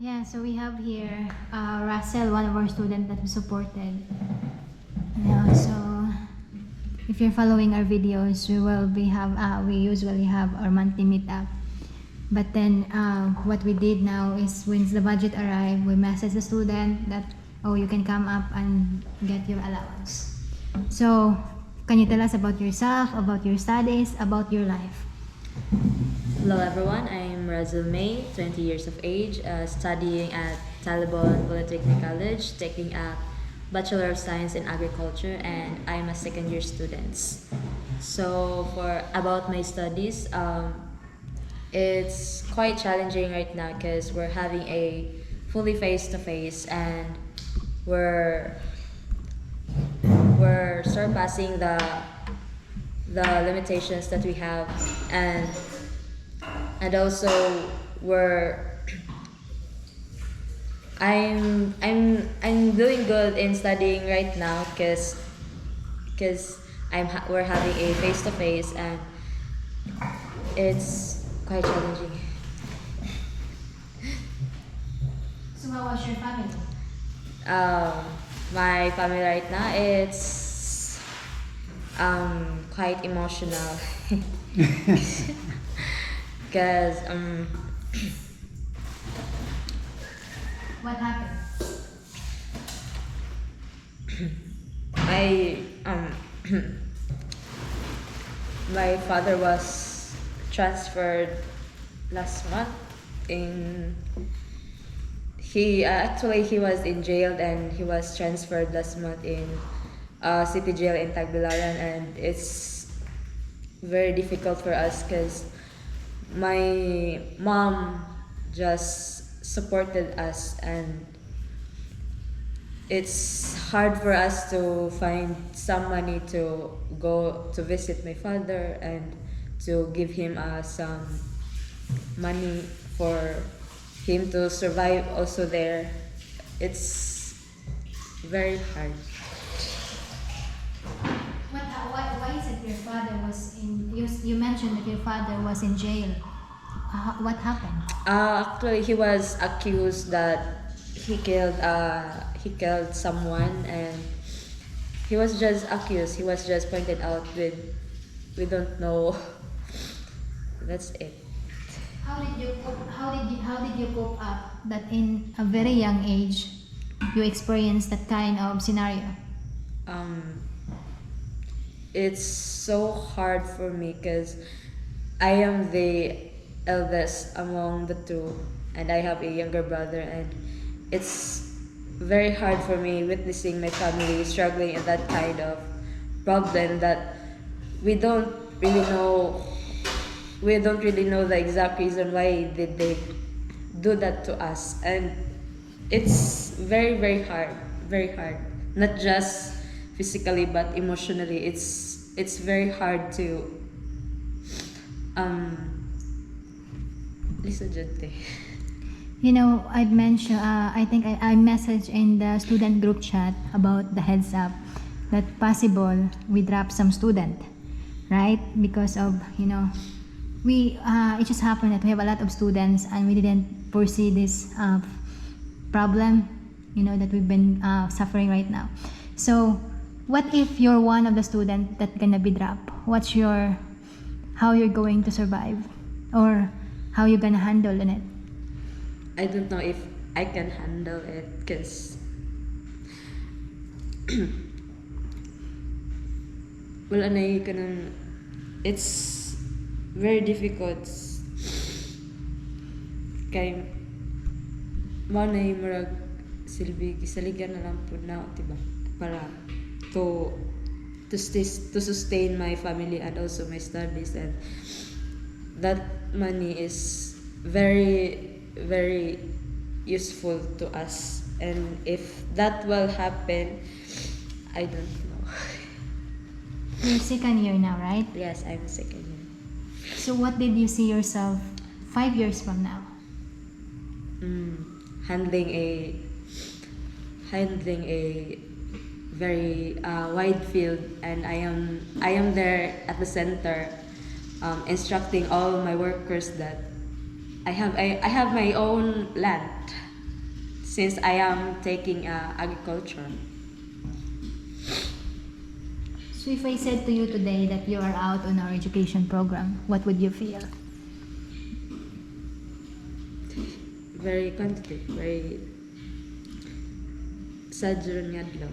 Yeah, so we have here Russell, one of our students that we supported. Yeah, so if you're following our videos, we usually have our monthly meetup. But then what we did now is when the budget arrived, we message the student that you can come up and get your allowance. So can you tell us about yourself, about your studies, about your life? Hello everyone, I'm Razul May, 20 years of age, studying at Talibon Polytechnic College, taking a Bachelor of Science in Agriculture, and I'm a second year student. So for about my studies, it's quite challenging right now because we're having a fully face-to-face and we're surpassing the limitations that we have, and also we're I'm doing good in studying right now because we're having a face to face and it's quite challenging. So how was your family? My family right now it's quite emotional because What happened? my my father was transferred last month in he was in jail and he was transferred last month in city jail in Tagbilaran, and it's very difficult for us because my mom just supported us and it's hard for us to find some money to go to visit my father and to give him some money for him to survive also there. It's very hard. Why is it your father was in? You mentioned that your father was in jail. What happened? Actually, he was accused that he killed someone, and he was just accused. He was just pointed out with we don't know. That's it. How did you cope up that in a very young age you experienced that kind of scenario? It's so hard for me because I am the eldest among the two, and I have a younger brother, and it's very hard for me witnessing my family struggling in that kind of problem that we don't really know we don't really know the exact reason why did they do that to us, and it's very hard, not just physically but emotionally. It's very hard to listen gently. You know, I'd mentioned, I think I messaged in the student group chat about the heads up that possible we drop some student, right? Because of, it just happened that we have a lot of students and we didn't foresee this problem, that we've been suffering right now. So, what if you're one of the students that gonna be dropped? How you're going to survive? Or how you gonna handle in it? I don't know if I can handle it because wala na kanang it's very difficult kay mo na murag silbi gisaligan na lang po na diba para to sustain my family and also my studies, and that money is very useful to us, and if that will happen I don't know. You're second year now, right? Yes, I'm second year. So what did you see yourself 5 years from now? Handling a very wide field, and I am there at the center, instructing all my workers that I have my own land since I am taking agriculture. So if I said to you today that you are out on our education program, what would you feel? Very content, very sad during adlaw.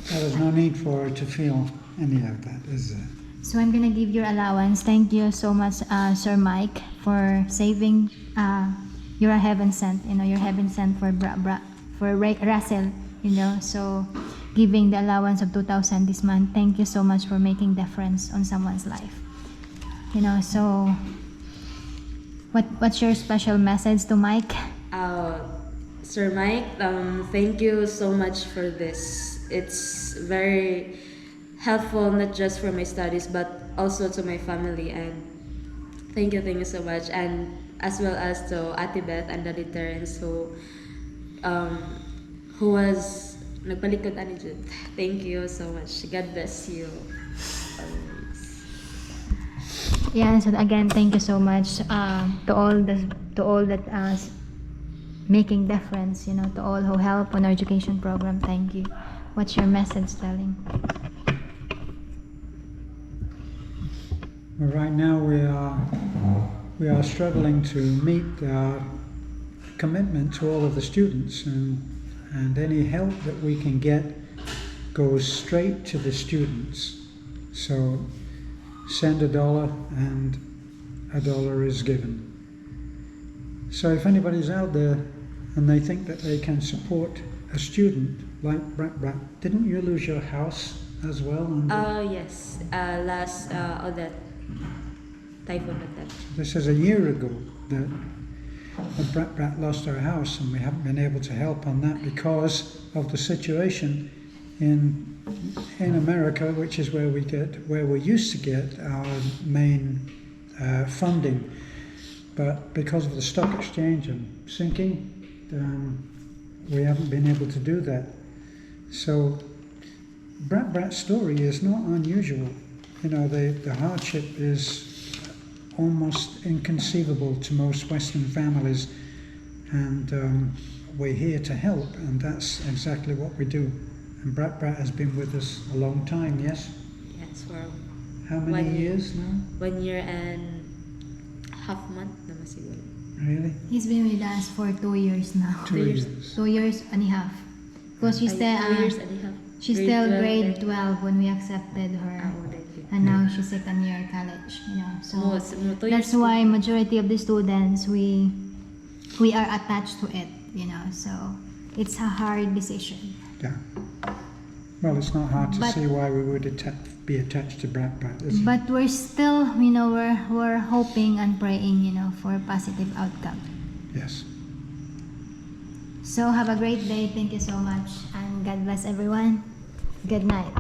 There's no need for her to feel any of that, is there? So I'm gonna give your allowance. Thank you so much, Sir Mike, for saving. You're a heaven sent. You know, you're heaven sent for Russell. You know, so giving the allowance of 2,000 this month. Thank you so much for making difference on someone's life. You know, so what's your special message to Mike? Sir Mike, thank you so much for this. It's very helpful, not just for my studies, but also to my family. And thank you so much. And as well as to Ate Beth and Daddy Terrence who was nagpalikod ani Jud. Thank you so much. God bless you. Yeah, so again, thank you so much to all that making difference, you know, to all who help on our education program. Thank you. What's your message telling? Well, right now we are struggling to meet our commitment to all of the students, and any help that we can get goes straight to the students. So send $1 and $1 is given. So if anybody's out there and they think that they can support a student like Brat, didn't you lose your house as well? Yes. Last Odette typhoon attack. This is a year ago that Brat lost our house, and we haven't been able to help on that because of the situation in America, which is where we used to get our main funding. But because of the stock exchange and sinking, we haven't been able to do that. So Brat's story is not unusual. You know, the hardship is almost inconceivable to most Western families, and we're here to help, and that's exactly what we do. And Brat has been with us a long time, yes? Yes, for How many years now? 1 year and half month naman siguro. Really? He's been with us for 2 years now. 2 years. years. 2 years and a half. Because she's still 2 years and a half. she's Grade still 12 grade then. 12 when we accepted her, and now she's second year college. You know, so that's why majority of the students we are attached to it. You know, so it's a hard decision. Yeah. Well, it's not hard to But- see why we would be attached to Brat, is it? But we're still, you know, we're hoping and praying, you know, for a positive outcome. Yes. So have a great day. Thank you so much, and God bless everyone. Good night.